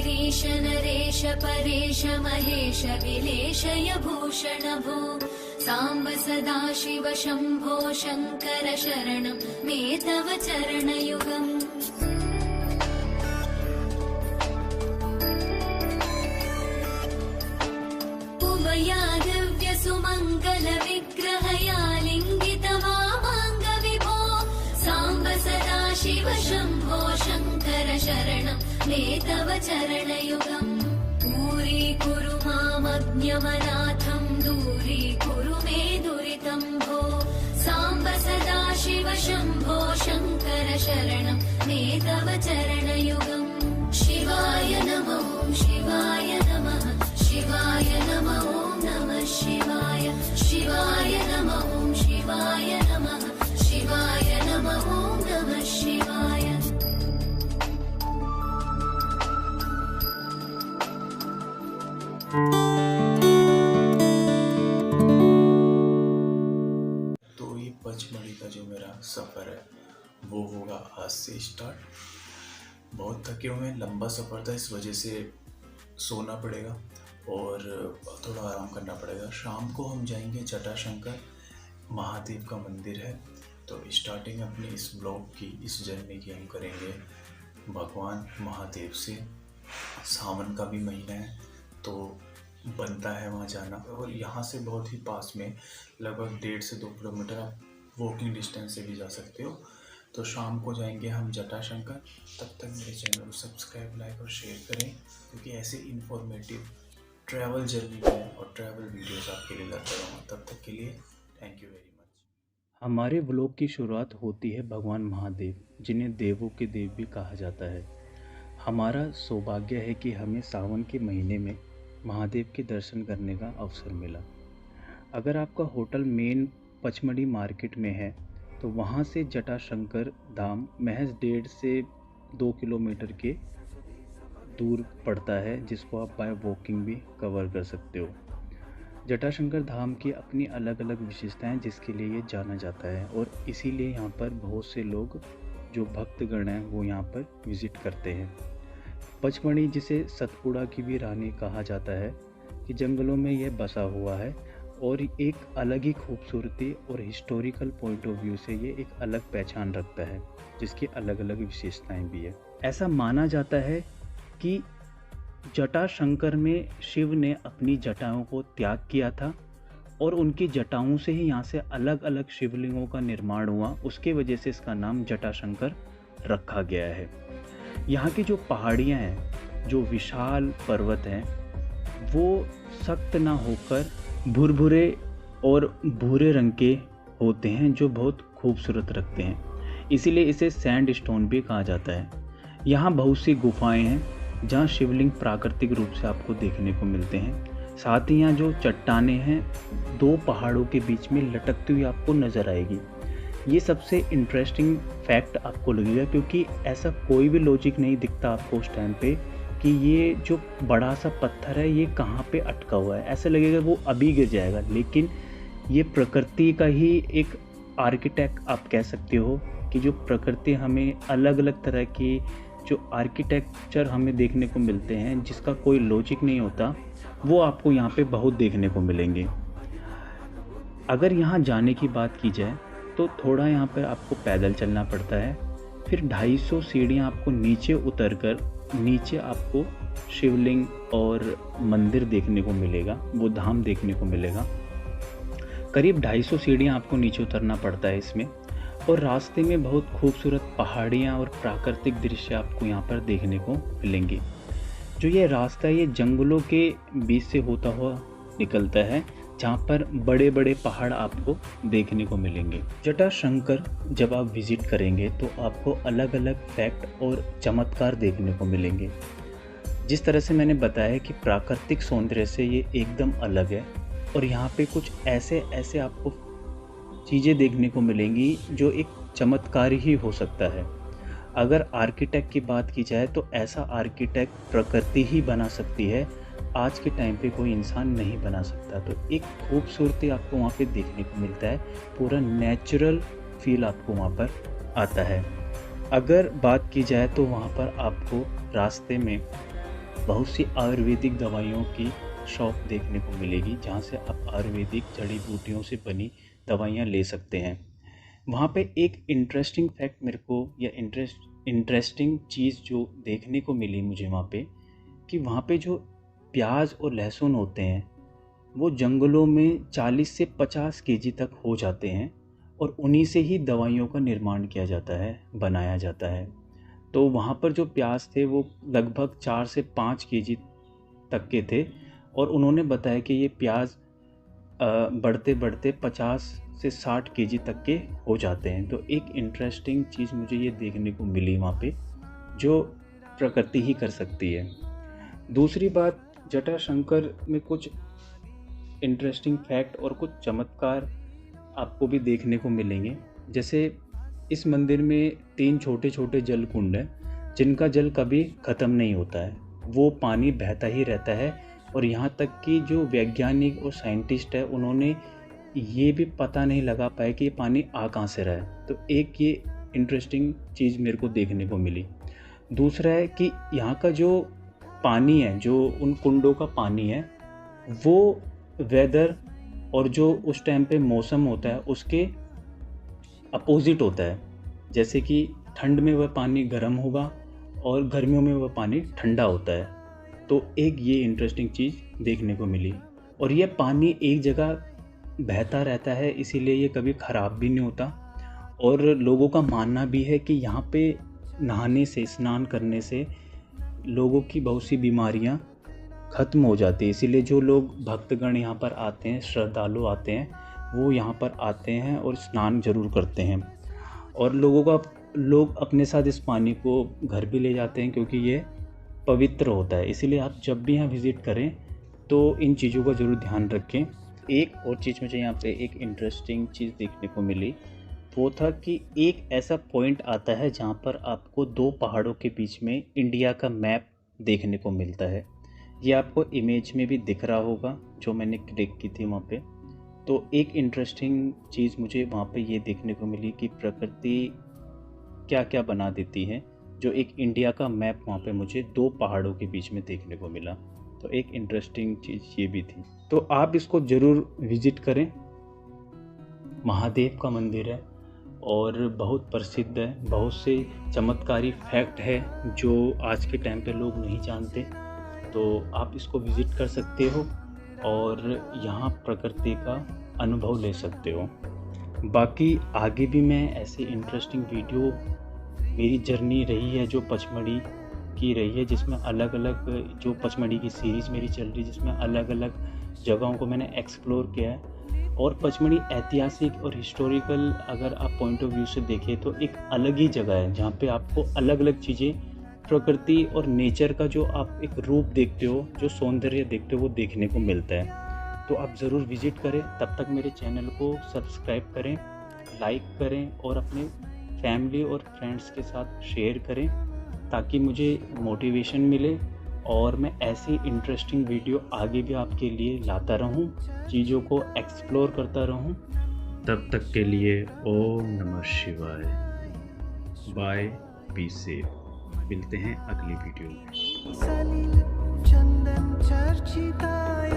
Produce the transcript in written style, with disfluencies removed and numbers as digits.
गिरीश नरेश परेश महेश विलेशय भूषण भो साम्ब सदाशिव शम्भो शङ्कर शरणं मे तव चरणयुगम्। उमया दिव्य सुमङ्गल विग्रहया लिङ्गित वामाङ्ग विभो साम्ब सदाशिव शम्भो शङ्कर शरणं मे तव चरणयुगम्। दूरीकुरु मामज्ञमनाथं दूरीकुरु मे दुरितं भो साम्ब सदाशिव शम्भो शङ्कर शरणं मे तव चरणयुगम्। शिवाय नमः शिवाय नमः शिवाय नमः नमः शिवाय शिवाय नमः शिवाय नमः शिवाय नमः नमः शिवाय। तो ये पचमढ़ी का जो मेरा सफ़र है वो होगा आज से स्टार्ट। बहुत थके हुए हैं, लंबा सफ़र था, इस वजह से सोना पड़ेगा और थोड़ा आराम करना पड़ेगा। शाम को हम जाएंगे जटाशंकर, महादेव का मंदिर है। तो स्टार्टिंग अपनी इस ब्लॉग की, इस जर्नी की हम करेंगे भगवान महादेव से। सावन का भी महीना है तो बनता है वहाँ जाना, और यहाँ से बहुत ही पास में लगभग 1.5 से 2 किलोमीटर आप वॉकिंग डिस्टेंस से भी जा सकते हो। तो शाम को जाएंगे हम जटाशंकर। तब तक मेरे चैनल को सब्सक्राइब, लाइक और शेयर करें, क्योंकि ऐसे इन्फॉर्मेटिव ट्रैवल जर्नी में और ट्रैवल वीडियोस आपके लिए लाता रहूँगा। तब तक के लिए थैंक यू वेरी मच। हमारे व्लॉग की शुरुआत होती है भगवान महादेव, जिन्हें देवों के देव भी कहा जाता है। हमारा सौभाग्य है कि हमें सावन के महीने में महादेव के दर्शन करने का अवसर मिला। अगर आपका होटल मेन पचमढ़ी मार्केट में है तो वहाँ से जटाशंकर धाम महज 1.5 से 2 किलोमीटर के दूर पड़ता है, जिसको आप बाय वॉकिंग भी कवर कर सकते हो। जटाशंकर धाम की अपनी अलग अलग विशेषताएं, जिसके लिए ये जाना जाता है, और इसीलिए यहाँ पर बहुत से लोग जो भक्तगण हैं वो यहाँ पर विज़िट करते हैं। पचमढ़ी, जिसे सतपुड़ा की भी रानी कहा जाता है, कि जंगलों में यह बसा हुआ है और एक अलग ही खूबसूरती और हिस्टोरिकल पॉइंट ऑफ व्यू से ये एक अलग पहचान रखता है, जिसकी अलग अलग विशेषताएं भी है। ऐसा माना जाता है कि जटाशंकर में शिव ने अपनी जटाओं को त्याग किया था और उनकी जटाओं से ही यहाँ से अलग अलग शिवलिंगों का निर्माण हुआ। उसके वजह से इसका नाम जटाशंकर रखा गया है। यहाँ की जो पहाड़ियाँ हैं, जो विशाल पर्वत हैं, वो सख्त ना होकर भुरभुरे और भूरे रंग के होते हैं, जो बहुत खूबसूरत रखते हैं। इसीलिए इसे सैंड स्टोन भी कहा जाता है। यहाँ बहुत सी गुफाएं हैं जहाँ शिवलिंग प्राकृतिक रूप से आपको देखने को मिलते हैं। साथ ही यहाँ जो चट्टानें हैं 2 पहाड़ों के बीच में लटकती हुई आपको नज़र आएगी। ये सबसे इंटरेस्टिंग फैक्ट आपको लगेगा, क्योंकि ऐसा कोई भी लॉजिक नहीं दिखता आपको उस टाइम पे कि ये जो बड़ा सा पत्थर है ये कहाँ पे अटका हुआ है। ऐसा लगेगा वो अभी गिर जाएगा, लेकिन ये प्रकृति का ही एक आर्किटेक्ट आप कह सकते हो, कि जो प्रकृति हमें अलग अलग तरह की जो आर्किटेक्चर हमें देखने को मिलते हैं, जिसका कोई लॉजिक नहीं होता, वो आपको यहाँ पे बहुत देखने को मिलेंगे। अगर यहाँ जाने की बात की जाए तो थोड़ा यहाँ पर आपको पैदल चलना पड़ता है, फिर 250 सीढ़ियाँ आपको नीचे उतरकर नीचे आपको शिवलिंग और मंदिर देखने को मिलेगा, वो धाम देखने को मिलेगा। करीब 250 सीढ़ियाँ आपको नीचे उतरना पड़ता है इसमें, और रास्ते में बहुत खूबसूरत पहाड़ियाँ और प्राकृतिक दृश्य आपको यहाँ पर देखने को मिलेंगे। जो ये रास्ता है ये जंगलों के बीच से होता हुआ निकलता है, जहाँ पर बड़े बड़े पहाड़ आपको देखने को मिलेंगे। जटाशंकर जब आप विज़िट करेंगे तो आपको अलग अलग फैक्ट और चमत्कार देखने को मिलेंगे। जिस तरह से मैंने बताया कि प्राकृतिक सौंदर्य से ये एकदम अलग है, और यहाँ पे कुछ ऐसे आपको चीज़ें देखने को मिलेंगी जो एक चमत्कार ही हो सकता है। अगर आर्किटेक्ट की बात की जाए तो ऐसा आर्किटेक्ट प्रकृति ही बना सकती है, आज के टाइम पे कोई इंसान नहीं बना सकता। तो एक खूबसूरती आपको वहाँ पे देखने को मिलता है, पूरा नेचुरल फील आपको वहाँ पर आता है। अगर बात की जाए तो वहाँ पर आपको रास्ते में बहुत सी आयुर्वेदिक दवाइयों की शॉप देखने को मिलेगी, जहाँ से आप आयुर्वेदिक जड़ी बूटियों से बनी दवाइयाँ ले सकते हैं। वहाँ पे एक इंटरेस्टिंग फैक्ट मेरे को या इंटरेस्टिंग चीज़ जो देखने को मिली मुझे वहाँ पे, कि वहाँ पे जो प्याज और लहसुन होते हैं वो जंगलों में 40 से 50 केजी तक हो जाते हैं और उन्हीं से ही दवाइयों का निर्माण किया जाता है, बनाया जाता है। तो वहाँ पर जो प्याज थे वो लगभग 4 से 5 केजी तक के थे और उन्होंने बताया कि ये प्याज बढ़ते बढ़ते 50 से 60 केजी तक के हो जाते हैं। तो एक इंटरेस्टिंग चीज़ मुझे ये देखने को मिली वहाँ पे, जो प्रकृति ही कर सकती है। दूसरी बात, जटाशंकर में कुछ इंटरेस्टिंग फैक्ट और कुछ चमत्कार आपको भी देखने को मिलेंगे। जैसे इस मंदिर में 3 छोटे छोटे जल कुंड हैं जिनका जल कभी ख़त्म नहीं होता है, वो पानी बहता ही रहता है। और यहाँ तक कि जो वैज्ञानिक और साइंटिस्ट है उन्होंने ये भी पता नहीं लगा पाया कि ये पानी आ कहाँ से रहा है। तो एक ये इंटरेस्टिंग चीज़ मेरे को देखने को मिली। दूसरा है कि यहाँ का जो पानी है, जो उन कुंडों का पानी है, वो वेदर और जो उस टाइम पे मौसम होता है उसके अपोजिट होता है। जैसे कि ठंड में वह पानी गर्म होगा और गर्मियों में वह पानी ठंडा होता है। तो एक ये इंटरेस्टिंग चीज़ देखने को मिली। और ये पानी एक जगह बहता रहता है, इसीलिए ये कभी ख़राब भी नहीं होता। और लोगों का मानना भी है कि यहाँ पे नहाने से, स्नान करने से लोगों की बहुत सी बीमारियाँ ख़त्म हो जाती है। इसीलिए जो लोग भक्तगण यहाँ पर आते हैं, श्रद्धालु आते हैं, वो यहाँ पर आते हैं और स्नान ज़रूर करते हैं। और लोग अपने साथ इस पानी को घर भी ले जाते हैं क्योंकि ये पवित्र होता है। इसीलिए आप जब भी यहाँ विज़िट करें तो इन चीज़ों का ज़रूर ध्यान रखें। एक और चीज़ मुझे यहाँ पे एक इंटरेस्टिंग चीज़ देखने को मिली, वो था कि एक ऐसा पॉइंट आता है जहाँ पर आपको 2 पहाड़ों के बीच में इंडिया का मैप देखने को मिलता है। ये आपको इमेज में भी दिख रहा होगा जो मैंने क्लिक की थी वहाँ पे। तो एक इंटरेस्टिंग चीज़ मुझे वहाँ पे ये देखने को मिली कि प्रकृति क्या क्या बना देती है, जो एक इंडिया का मैप वहाँ पे मुझे 2 पहाड़ों के बीच में देखने को मिला। तो एक इंटरेस्टिंग चीज़ ये भी थी। तो आप इसको ज़रूर विज़िट करें। महादेव का मंदिर है और बहुत प्रसिद्ध है, बहुत से चमत्कारी फैक्ट है जो आज के टाइम पे लोग नहीं जानते। तो आप इसको विज़िट कर सकते हो और यहाँ प्रकृति का अनुभव ले सकते हो। बाकी आगे भी मैं ऐसे इंटरेस्टिंग वीडियो, मेरी जर्नी रही है जो पचमढ़ी की रही है, जिसमें अलग अलग, जो पचमढ़ी की सीरीज़ मेरी चल रही है जिसमें अलग अलग जगहों को मैंने एक्सप्लोर किया है। और पचमढ़ी ऐतिहासिक और हिस्टोरिकल अगर आप पॉइंट ऑफ व्यू से देखें तो एक अलग ही जगह है जहाँ पे आपको अलग अलग चीज़ें, प्रकृति और नेचर का जो आप एक रूप देखते हो, जो सौंदर्य देखते हो, वो देखने को मिलता है। तो आप ज़रूर विज़िट करें। तब तक मेरे चैनल को सब्सक्राइब करें, लाइक करें और अपने फैमिली और फ्रेंड्स के साथ शेयर करें ताकि मुझे मोटिवेशन मिले और मैं ऐसी इंटरेस्टिंग वीडियो आगे भी आपके लिए लाता रहूं, चीज़ों को एक्सप्लोर करता रहूं। तब तक के लिए ओम नमः शिवाय। Bye, be safe. मिलते हैं अगली वीडियो में। सलिल चंदन चर्चिताय